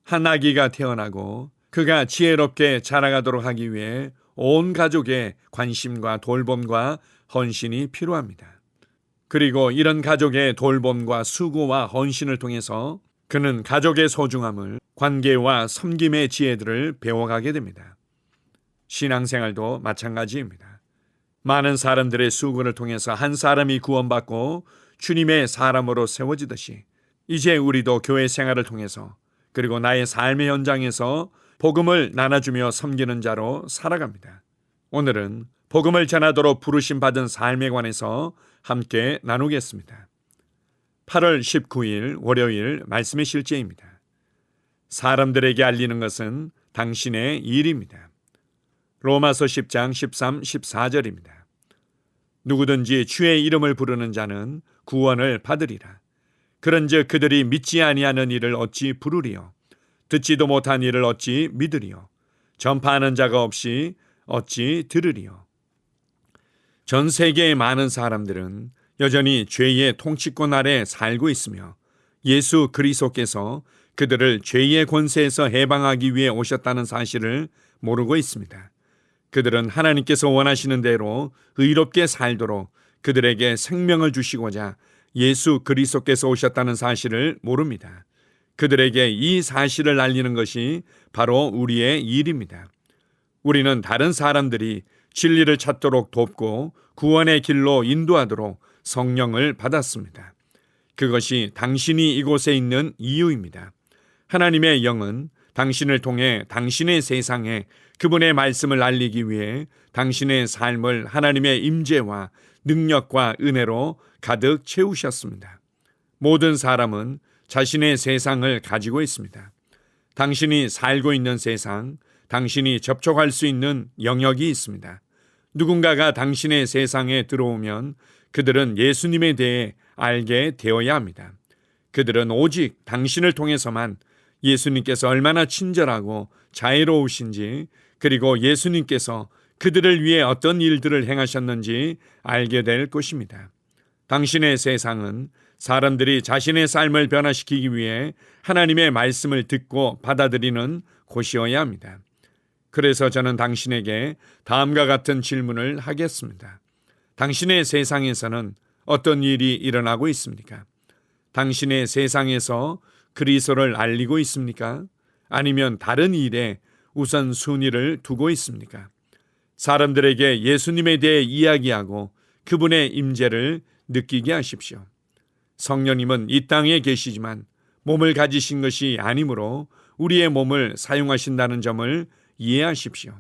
한 아기가 태어나고 그가 지혜롭게 자라가도록 하기 위해 온 가족의 관심과 돌봄과 헌신이 필요합니다. 그리고 이런 가족의 돌봄과 수고와 헌신을 통해서 그는 가족의 소중함을, 관계와 섬김의 지혜들을 배워가게 됩니다. 신앙생활도 마찬가지입니다. 많은 사람들의 수고를 통해서 한 사람이 구원받고 주님의 사람으로 세워지듯이 이제 우리도 교회 생활을 통해서 그리고 나의 삶의 현장에서 복음을 나눠주며 섬기는 자로 살아갑니다. 오늘은 복음을 전하도록 부르심 받은 삶에 관해서 함께 나누겠습니다. 8월 19일 월요일 말씀의 실제입니다. 사람들에게 알리는 것은 당신의 일입니다. 로마서 10장 13, 14절입니다. 누구든지 주의 이름을 부르는 자는 구원을 받으리라. 그런즉 그들이 믿지 아니하는 일을 어찌 부르리요? 듣지도 못한 일을 어찌 믿으리요? 전파하는 자가 없이 어찌 들으리요? 전 세계의 많은 사람들은 여전히 죄의 통치권 아래 살고 있으며 예수 그리스도께서 그들을 죄의 권세에서 해방하기 위해 오셨다는 사실을 모르고 있습니다. 그들은 하나님께서 원하시는 대로 의롭게 살도록 그들에게 생명을 주시고자 예수 그리스도께서 오셨다는 사실을 모릅니다. 그들에게 이 사실을 알리는 것이 바로 우리의 일입니다. 우리는 다른 사람들이 진리를 찾도록 돕고 구원의 길로 인도하도록 성령을 받았습니다. 그것이 당신이 이곳에 있는 이유입니다. 하나님의 영은 당신을 통해 당신의 세상에 그분의 말씀을 알리기 위해 당신의 삶을 하나님의 임재와 능력과 은혜로 가득 채우셨습니다. 모든 사람은 자신의 세상을 가지고 있습니다. 당신이 살고 있는 세상, 당신이 접촉할 수 있는 영역이 있습니다. 누군가가 당신의 세상에 들어오면 그들은 예수님에 대해 알게 되어야 합니다. 그들은 오직 당신을 통해서만 예수님께서 얼마나 친절하고 자애로우신지, 그리고 예수님께서 그들을 위해 어떤 일들을 행하셨는지 알게 될 것입니다. 당신의 세상은 사람들이 자신의 삶을 변화시키기 위해 하나님의 말씀을 듣고 받아들이는 곳이어야 합니다. 그래서 저는 당신에게 다음과 같은 질문을 하겠습니다. 당신의 세상에서는 어떤 일이 일어나고 있습니까? 당신의 세상에서 그리스도를 알리고 있습니까? 아니면 다른 일에 우선순위를 두고 있습니까? 사람들에게 예수님에 대해 이야기하고 그분의 임재를 느끼게 하십시오. 성령님은 이 땅에 계시지만 몸을 가지신 것이 아니므로 우리의 몸을 사용하신다는 점을 이해하십시오.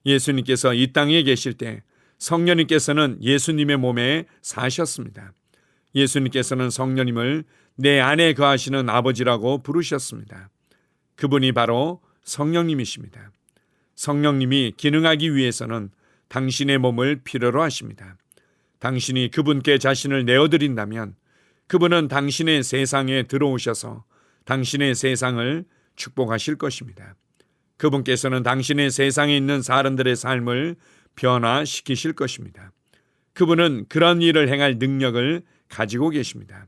예수님께서 이 땅에 계실 때 성령님께서는 예수님의 몸에 사셨습니다. 예수님께서는 성령님을 내 안에 거하시는 아버지라고 부르셨습니다. 그분이 바로 성령님이십니다. 성령님이 기능하기 위해서는 당신의 몸을 필요로 하십니다. 당신이 그분께 자신을 내어드린다면 그분은 당신의 세상에 들어오셔서 당신의 세상을 축복하실 것입니다. 그분께서는 당신의 세상에 있는 사람들의 삶을 변화시키실 것입니다. 그분은 그런 일을 행할 능력을 가지고 계십니다.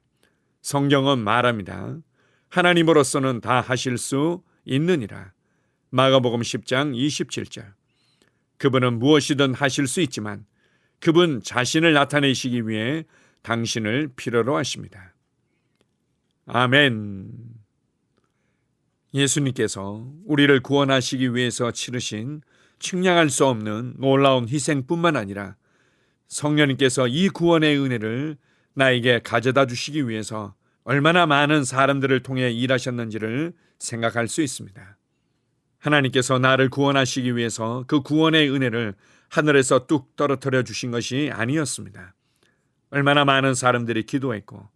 성경은 말합니다. 하나님으로서는 다 하실 수 있느니라. 마가복음 10장 27절. 그분은 무엇이든 하실 수 있지만 그분 자신을 나타내시기 위해 당신을 필요로 하십니다. 아멘. 예수님께서 우리를 구원하시기 위해서 치르신 측량할 수 없는 놀라운 희생뿐만 아니라 성령님께서 이 구원의 은혜를 나에게 가져다 주시기 위해서 얼마나 많은 사람들을 통해 일하셨는지를 생각할 수 있습니다. 하나님께서 나를 구원하시기 위해서 그 구원의 은혜를 하늘에서 뚝 떨어뜨려 주신 것이 아니었습니다. 얼마나 많은 사람들이 기도했고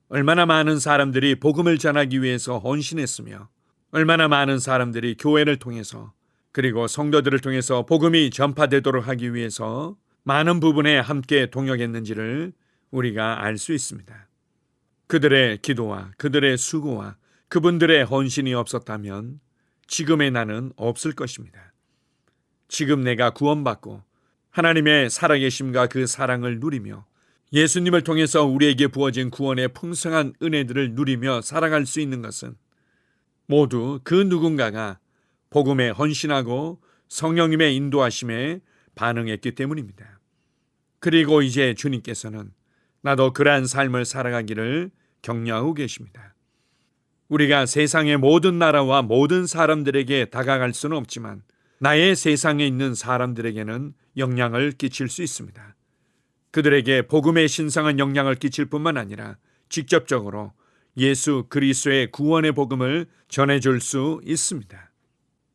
얼마나 많은 사람들이 복음을 전하기 위해서 헌신했으며 얼마나 많은 사람들이 교회를 통해서 그리고 성도들을 통해서 복음이 전파되도록 하기 위해서 많은 부분에 함께 동역했는지를 우리가 알 수 있습니다. 그들의 기도와 그들의 수고와 그분들의 헌신이 없었다면 지금의 나는 없을 것입니다. 지금 내가 구원받고 하나님의 살아계심과 그 사랑을 누리며 예수님을 통해서 우리에게 부어진 구원의 풍성한 은혜들을 누리며 살아갈 수 있는 것은 모두 그 누군가가 복음에 헌신하고 성령님의 인도하심에 반응했기 때문입니다. 그리고 이제 주님께서는 나도 그러한 삶을 살아가기를 격려하고 계십니다. 우리가 세상의 모든 나라와 모든 사람들에게 다가갈 수는 없지만 나의 세상에 있는 사람들에게는 영향을 끼칠 수 있습니다. 그들에게 복음의 신성한 영향을 끼칠 뿐만 아니라 직접적으로 예수 그리스도의 구원의 복음을 전해줄 수 있습니다.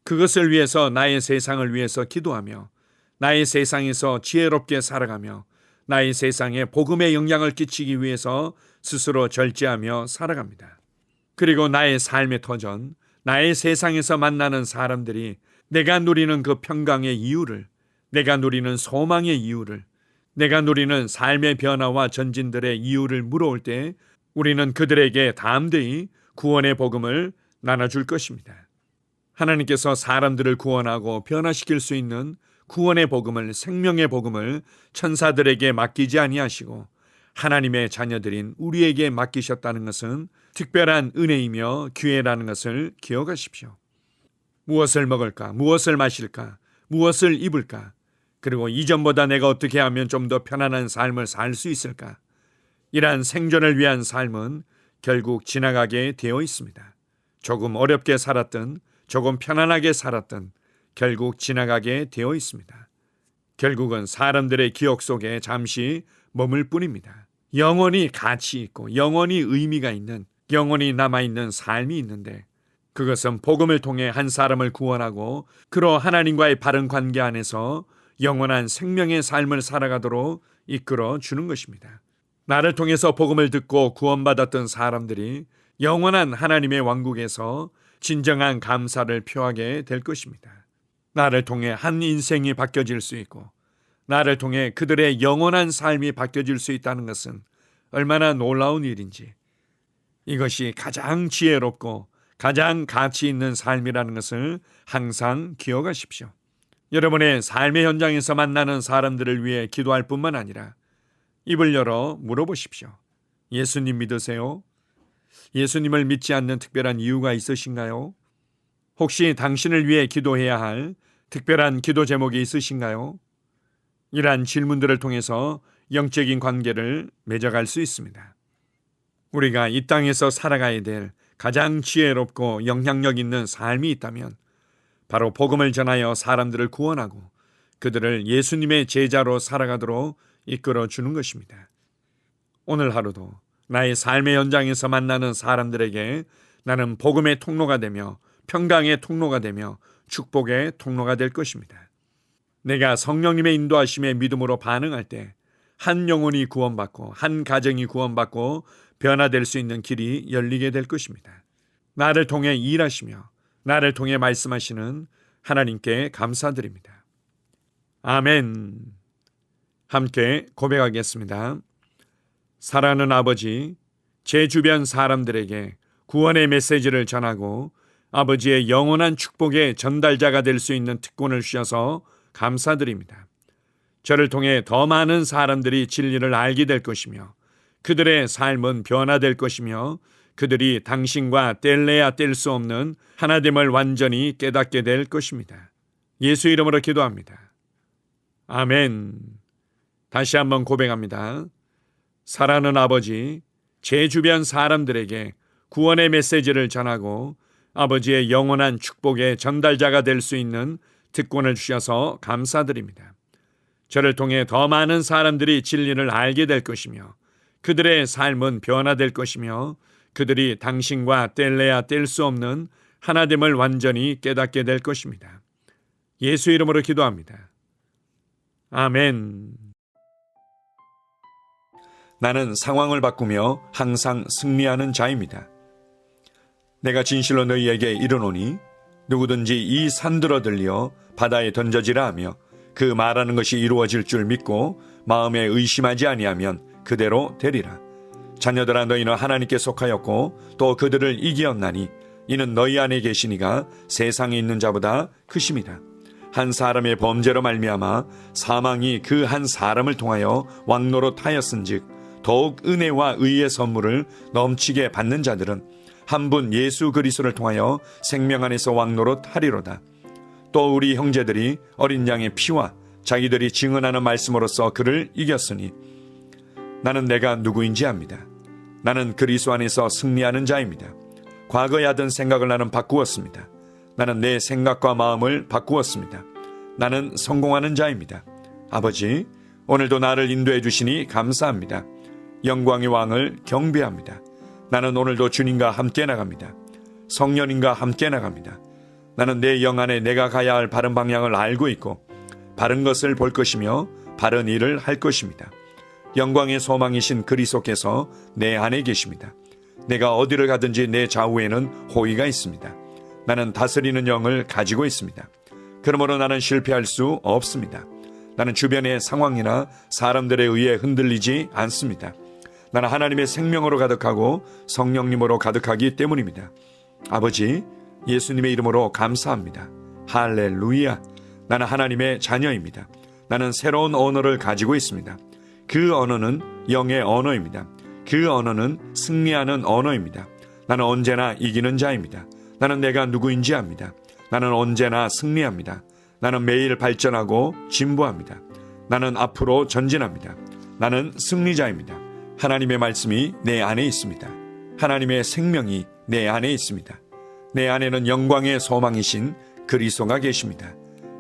그것을 위해서 나의 세상을 위해서 기도하며 나의 세상에서 지혜롭게 살아가며 나의 세상에 복음의 영향을 끼치기 위해서 스스로 절제하며 살아갑니다. 그리고 나의 삶의 터전, 나의 세상에서 만나는 사람들이 내가 누리는 그 평강의 이유를, 내가 누리는 소망의 이유를, 내가 누리는 삶의 변화와 전진들의 이유를 물어올 때 우리는 그들에게 담대히 구원의 복음을 나눠줄 것입니다. 하나님께서 사람들을 구원하고 변화시킬 수 있는 구원의 복음을, 생명의 복음을 천사들에게 맡기지 아니하시고 하나님의 자녀들인 우리에게 맡기셨다는 것은 특별한 은혜이며 기회라는 것을 기억하십시오. 무엇을 먹을까? 무엇을 마실까? 무엇을 입을까? 그리고 이전보다 내가 어떻게 하면 좀 더 편안한 삶을 살 수 있을까? 이러한 생존을 위한 삶은 결국 지나가게 되어 있습니다. 조금 어렵게 살았든 조금 편안하게 살았든 결국 지나가게 되어 있습니다. 결국은 사람들의 기억 속에 잠시 머물 뿐입니다. 영원히 가치 있고 영원히 의미가 있는, 영원히 남아있는 삶이 있는데 그것은 복음을 통해 한 사람을 구원하고 그로 하나님과의 바른 관계 안에서 영원한 생명의 삶을 살아가도록 이끌어 주는 것입니다. 나를 통해서 복음을 듣고 구원받았던 사람들이 영원한 하나님의 왕국에서 진정한 감사를 표하게 될 것입니다. 나를 통해 한 인생이 바뀌어질 수 있고 나를 통해 그들의 영원한 삶이 바뀌어질 수 있다는 것은 얼마나 놀라운 일인지, 이것이 가장 지혜롭고 가장 가치 있는 삶이라는 것을 항상 기억하십시오. 여러분의 삶의 현장에서 만나는 사람들을 위해 기도할 뿐만 아니라 입을 열어 물어보십시오. 예수님 믿으세요? 예수님을 믿지 않는 특별한 이유가 있으신가요? 혹시 당신을 위해 기도해야 할 특별한 기도 제목이 있으신가요? 이러한 질문들을 통해서 영적인 관계를 맺어갈 수 있습니다. 우리가 이 땅에서 살아가야 될 가장 지혜롭고 영향력 있는 삶이 있다면 바로 복음을 전하여 사람들을 구원하고 그들을 예수님의 제자로 살아가도록 이끌어 주는 것입니다. 오늘 하루도 나의 삶의 현장에서 만나는 사람들에게 나는 복음의 통로가 되며 평강의 통로가 되며 축복의 통로가 될 것입니다. 내가 성령님의 인도하심에 믿음으로 반응할 때 한 영혼이 구원받고 한 가정이 구원받고 변화될 수 있는 길이 열리게 될 것입니다. 나를 통해 일하시며 나를 통해 말씀하시는 하나님께 감사드립니다. 아멘. 함께 고백하겠습니다. 사랑하는 아버지, 제 주변 사람들에게 구원의 메시지를 전하고 아버지의 영원한 축복의 전달자가 될 수 있는 특권을 주셔서 감사드립니다. 저를 통해 더 많은 사람들이 진리를 알게 될 것이며 그들의 삶은 변화될 것이며 그들이 당신과 뗄래야 뗄 수 없는 하나됨을 완전히 깨닫게 될 것입니다. 예수 이름으로 기도합니다. 아멘. 다시 한번 고백합니다. 사랑하는 아버지, 제 주변 사람들에게 구원의 메시지를 전하고 아버지의 영원한 축복의 전달자가 될 수 있는 특권을 주셔서 감사드립니다. 저를 통해 더 많은 사람들이 진리를 알게 될 것이며 그들의 삶은 변화될 것이며 그들이 당신과 뗄래야 뗄 수 없는 하나됨을 완전히 깨닫게 될 것입니다. 예수 이름으로 기도합니다. 아멘. 나는 상황을 바꾸며 항상 승리하는 자입니다. 내가 진실로 너희에게 이르노니 누구든지 이 산들어 들려 바다에 던져지라 하며 그 말하는 것이 이루어질 줄 믿고 마음에 의심하지 아니하면 그대로 되리라. 자녀들아, 너희는 하나님께 속하였고 또 그들을 이기었나니 이는 너희 안에 계시니가 세상에 있는 자보다 크심이다. 한 사람의 범죄로 말미암아 사망이 그 한 사람을 통하여 왕노릇하였은즉 더욱 은혜와 의의 선물을 넘치게 받는 자들은 한 분 예수 그리스도를 통하여 생명 안에서 왕노릇 하리로다. 또 우리 형제들이 어린 양의 피와 자기들이 증언하는 말씀으로써 그를 이겼으니 나는 내가 누구인지 압니다. 나는 그리스도 안에서 승리하는 자입니다. 과거에 하던 생각을 나는 바꾸었습니다. 나는 내 생각과 마음을 바꾸었습니다. 나는 성공하는 자입니다. 아버지, 오늘도 나를 인도해 주시니 감사합니다. 영광의 왕을 경배합니다. 나는 오늘도 주님과 함께 나갑니다. 성령님과 함께 나갑니다. 나는 내 영 안에 내가 가야 할 바른 방향을 알고 있고 바른 것을 볼 것이며 바른 일을 할 것입니다. 영광의 소망이신 그리스도께서 내 안에 계십니다. 내가 어디를 가든지 내 좌우에는 호의가 있습니다. 나는 다스리는 영을 가지고 있습니다. 그러므로 나는 실패할 수 없습니다. 나는 주변의 상황이나 사람들에 의해 흔들리지 않습니다. 나는 하나님의 생명으로 가득하고 성령님으로 가득하기 때문입니다. 아버지, 예수님의 이름으로 감사합니다. 할렐루야. 나는 하나님의 자녀입니다. 나는 새로운 언어를 가지고 있습니다. 그 언어는 영의 언어입니다. 그 언어는 승리하는 언어입니다. 나는 언제나 이기는 자입니다. 나는 내가 누구인지 압니다. 나는 언제나 승리합니다. 나는 매일 발전하고 진보합니다. 나는 앞으로 전진합니다. 나는 승리자입니다. 하나님의 말씀이 내 안에 있습니다. 하나님의 생명이 내 안에 있습니다. 내 안에는 영광의 소망이신 그리스도가 계십니다.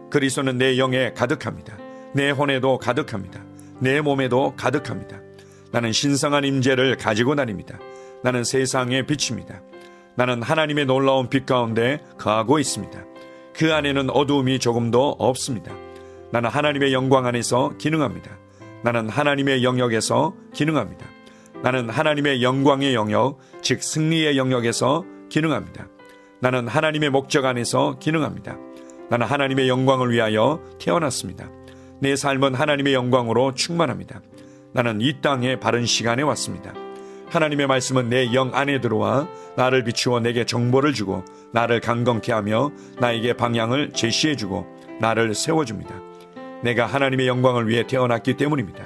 그리스도는 내 영에 가득합니다. 내 혼에도 가득합니다. 내 몸에도 가득합니다. 나는 신성한 임재를 가지고 다닙니다. 나는 세상의 빛입니다. 나는 하나님의 놀라운 빛 가운데 거하고 있습니다. 그 안에는 어두움이 조금도 없습니다. 나는 하나님의 영광 안에서 기능합니다. 나는 하나님의 영역에서 기능합니다. 나는 하나님의 영광의 영역, 즉 승리의 영역에서 기능합니다. 나는 하나님의 목적 안에서 기능합니다. 나는 하나님의 영광을 위하여 태어났습니다. 내 삶은 하나님의 영광으로 충만합니다. 나는 이 땅에 바른 시간에 왔습니다. 하나님의 말씀은 내 영 안에 들어와 나를 비추어 내게 정보를 주고 나를 강건케 하며 나에게 방향을 제시해 주고 나를 세워줍니다. 내가 하나님의 영광을 위해 태어났기 때문입니다.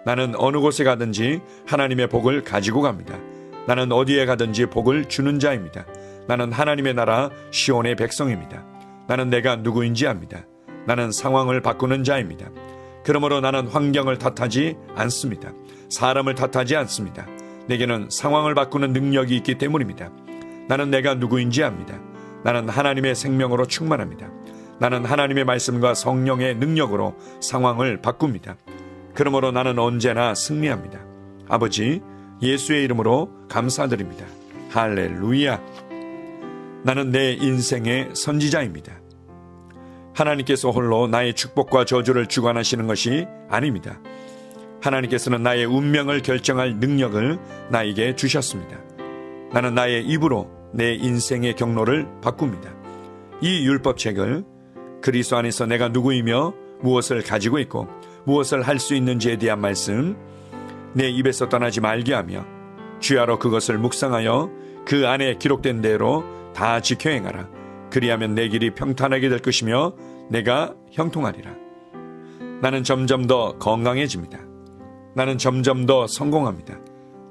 나는 어느 곳에 가든지 하나님의 복을 가지고 갑니다. 나는 어디에 가든지 복을 주는 자입니다. 나는 하나님의 나라 시온의 백성입니다. 나는 내가 누구인지 압니다. 나는 상황을 바꾸는 자입니다. 그러므로 나는 환경을 탓하지 않습니다. 사람을 탓하지 않습니다. 내게는 상황을 바꾸는 능력이 있기 때문입니다. 나는 내가 누구인지 압니다. 나는 하나님의 생명으로 충만합니다. 나는 하나님의 말씀과 성령의 능력으로 상황을 바꿉니다. 그러므로 나는 언제나 승리합니다. 아버지, 예수의 이름으로 감사드립니다. 할렐루야. 나는 내 인생의 선지자입니다. 하나님께서 홀로 나의 축복과 저주를 주관하시는 것이 아닙니다. 하나님께서는 나의 운명을 결정할 능력을 나에게 주셨습니다. 나는 나의 입으로 내 인생의 경로를 바꿉니다. 이 율법책을 그리스도 안에서 내가 누구이며 무엇을 가지고 있고 무엇을 할 수 있는지에 대한 말씀 내 입에서 떠나지 말게 하며 주야로 그것을 묵상하여 그 안에 기록된 대로 다 지켜 행하라. 그리하면 내 길이 평탄하게 될 것이며 내가 형통하리라. 나는 점점 더 건강해집니다. 나는 점점 더 성공합니다.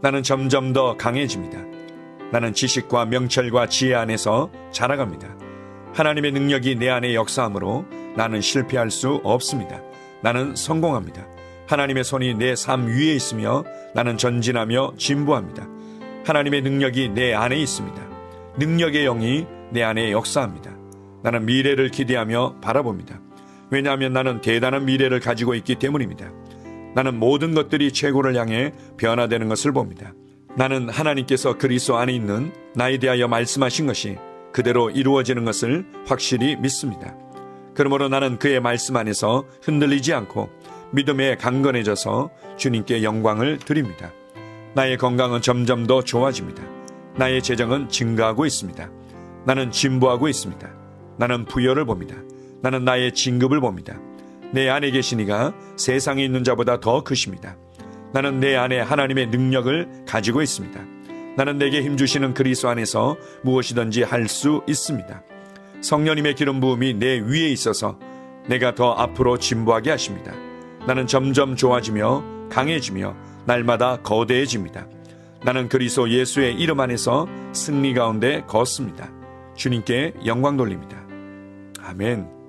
나는 점점 더 강해집니다. 나는 지식과 명철과 지혜 안에서 자라갑니다. 하나님의 능력이 내 안에 역사하므로 나는 실패할 수 없습니다. 나는 성공합니다. 하나님의 손이 내 삶 위에 있으며 나는 전진하며 진보합니다. 하나님의 능력이 내 안에 있습니다. 능력의 영이 내 안에 역사합니다. 나는 미래를 기대하며 바라봅니다. 왜냐하면 나는 대단한 미래를 가지고 있기 때문입니다. 나는 모든 것들이 최고를 향해 변화되는 것을 봅니다. 나는 하나님께서 그리스도 안에 있는 나에 대하여 말씀하신 것이 그대로 이루어지는 것을 확실히 믿습니다. 그러므로 나는 그의 말씀 안에서 흔들리지 않고 믿음에 강건해져서 주님께 영광을 드립니다. 나의 건강은 점점 더 좋아집니다. 나의 재정은 증가하고 있습니다. 나는 진보하고 있습니다. 나는 부여를 봅니다. 나는 나의 진급을 봅니다. 내 안에 계신 이가 세상에 있는 자보다 더 크십니다. 나는 내 안에 하나님의 능력을 가지고 있습니다. 나는 내게 힘주시는 그리스도 안에서 무엇이든지 할 수 있습니다. 성령님의 기름 부음이 내 위에 있어서 내가 더 앞으로 진보하게 하십니다. 나는 점점 좋아지며 강해지며 날마다 거대해집니다. 나는 그리스도 예수의 이름 안에서 승리 가운데 걷습니다. 주님께 영광 돌립니다. 아멘.